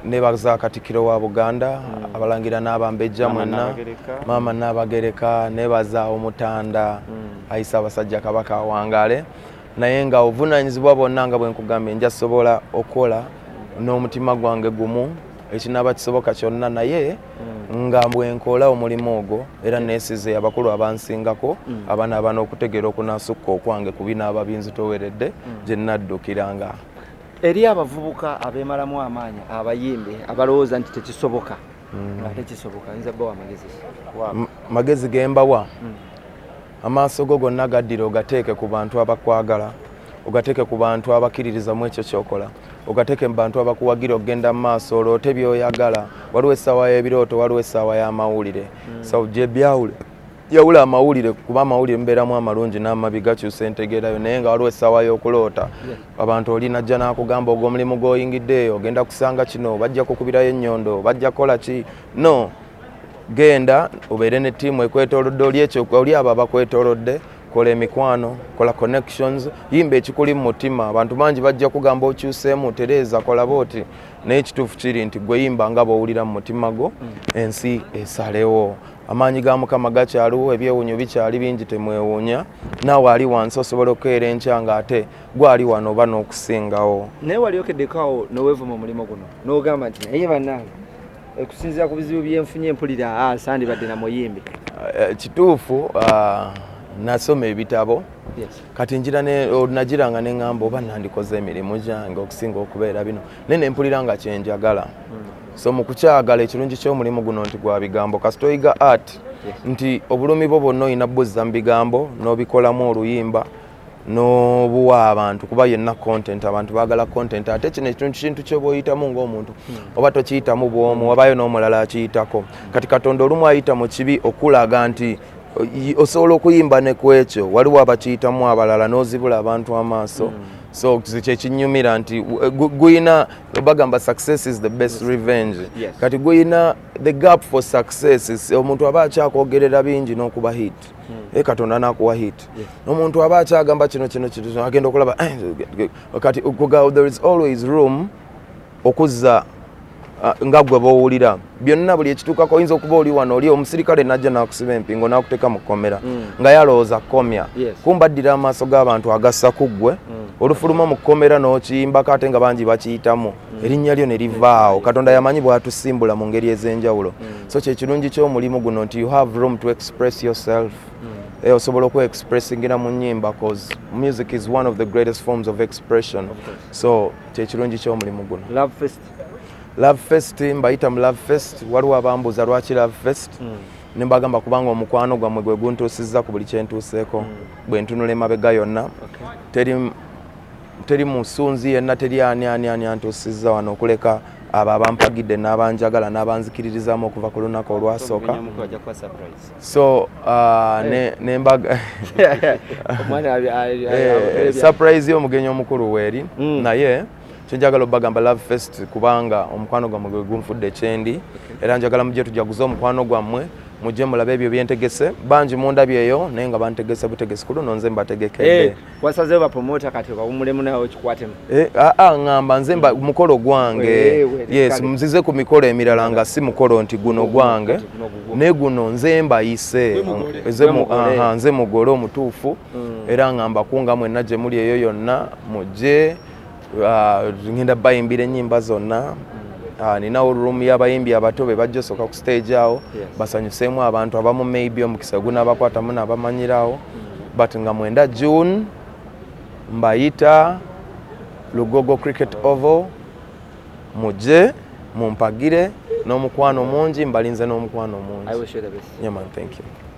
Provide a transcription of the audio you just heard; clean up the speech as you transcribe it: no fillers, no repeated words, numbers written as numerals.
nebaza Katikiro wa Buganda abalangira n'abambejja mwenna mama n'abagereka nebaza omutanda ayisa abasajja Kabaka awangale naye nga ovunanyizibwa bonna nga bwe nkugambye nja sobola okola n'omutima gwange gumu ekinaba kisoboka kyonna naye nga bwe nkola omulimu ogwo era neesize abakulu abansingako abaana okutegeera okunasukka okwange ku bino ababinzitoweredde gye naddukiranga. Eri abavubuka abemalamu amaanyi abayimbe abalowooza nti tekisoboka nga tekisoboka nza bwa magezi gembawa amaaso go gonna gaddira ogateeke ku bantu abakwagala ogateeke ku bantu abakiririza mu ekyo kyokola ogateeke mu bantu abakuwagira okgenda mu maaso oloote byoyagala waliwo essaawa y'ebirooto waliwo essaawa y'amawulire so gye byawule yawula amawulire kuba amawulire mbeeramu amalungi n'amabi gakyusa entegeerayo naye nga waliwo essaawa y'okuloota abantu olinajja n'akugamba ogw'omulimu gw'oyingiddeeyo ogenda kusanga kino bajja kukubirayo ennyondo bajja kukola ki no genda obeere ne ttiimu ekwetoolodde oli ekyo oli abo abakwetoolodde kola emikwano kola connections yimba ekikuli mu mutima abantu bangi bajja kugamba okyuseemu tereeza kola booti naye ekituufu kiri nti gwe yimba nga bw'owulira mu mutima gwo ensi esalewo amaanyi ga Mukama gakyaliwo ebyewuunyo bikyali bingi temwewuunya naawe ali wansi osobola okukeera enkya nga ate gwali wano oba n'okusingawo naye wali okeddekawo n'oweevuma omulimu guno n'ogamba nti naye bannange okusinziira ku bizibu byenfunye empulira sandibadde na muyimbi kituufu nasoma ebitabo kati njira nagiranga neŋŋamba oba nandikoze emirimu gyange okusinga okubeera bino naye nempulira nga kyenjagala so mu kukyagala ekirungi ky'omulimu guno nti gwa bigambo kasita oyiga art nti obulumi bwo bwonna olina buzza mu bigambo n'obikolamu oluyimba n'obuwa abantu kuba yenna content abantu baagala content ate kino ekintu kyoba oyitamu ng'omuntu oba tokiyitamu bw'omu wabayo n'omulala akiyitako kati Katonda olumu ayita mu kibi okulaga nti osobola okuyimba ne ku ekyo waliwo abakiyitamu abalala n'ozibula abantu amaaso so kyekinyumira nti guyina bagamba success is the best revenge kati guyina the gap for success omuntu aba akyakwogerera bingi n'okuba hit Katonda n'akuwa hit omuntu aba akyagamba kino agenda okulaba kati there is always room okuzza nga gwe bowulira byonna buli ekituukako oyinza okuba oli wano oli omusirikale najja n'akusiba empingo n'akuteeka mu kkomera nga yalowooza kkomya kumbaddira amaaso g'abantu agassa ku ggwe olufuluma mu kkomera n'okiyimbako ate nga bangi bakiyitamu erinnya lyo ne livaawo Katonda yamanyi bw'atusimbula mu ngeri ez'enjawulo so kyekirungi ky'omulimu guno nti you have room to express yourself osobola okwe-expressingira mu nnyimba cause music is one of the greatest forms of expression so kyekirungi ky'omulimu guno Love Fest mbayita mu Love Fest waliwo abambuuza lwaki Love Fest ne mbagamba kubanga omukwano gwammwe gwe guntuusizza ku buli kyentuuseeko bwe ntunula emabega yonna teri musunzi yenna teri ani antuusizza wano okuleka abo abampagidde n'abanjagala n'abanzikiririzaamu okuva ku lunaku olwasooka so nembaga surprise y'omugenyi omukulu weeri naye kyenjagala obbagamba Love Fest kubanga omukwano gwammwe gwe gunfudde ekyendi era njagala mujje tujaguze omukwano gwammwe mujje mulabe ebyo byentegese bangi mundabyeyo naye nga bantegese butegesi ku luno nze mbategekedde wasazeewo bapromota kati bawumulemu nawe okikwatemu ŋŋamba nze mukolo gwange yes nzize ku mikolo emirala nga si mukolo nti guno gwange naye guno nze mbayise nze mugole omutuufu era ŋŋamba kunga mwenna gye muli eyo yonna mujje ngenda bayimbira ennyimba zonna ninawo olurumu y'abayimbi abato be bajja osooka ku stage awo basanyuseemu abantu abamu maybe omukisa gunaabakwatamu n'abamanyirawo but nga 9 June mbayita Lugogo Cricket Oval mujje mumpagire n'omukwano mungi mbalinze n'omukwano mungi. Thank you.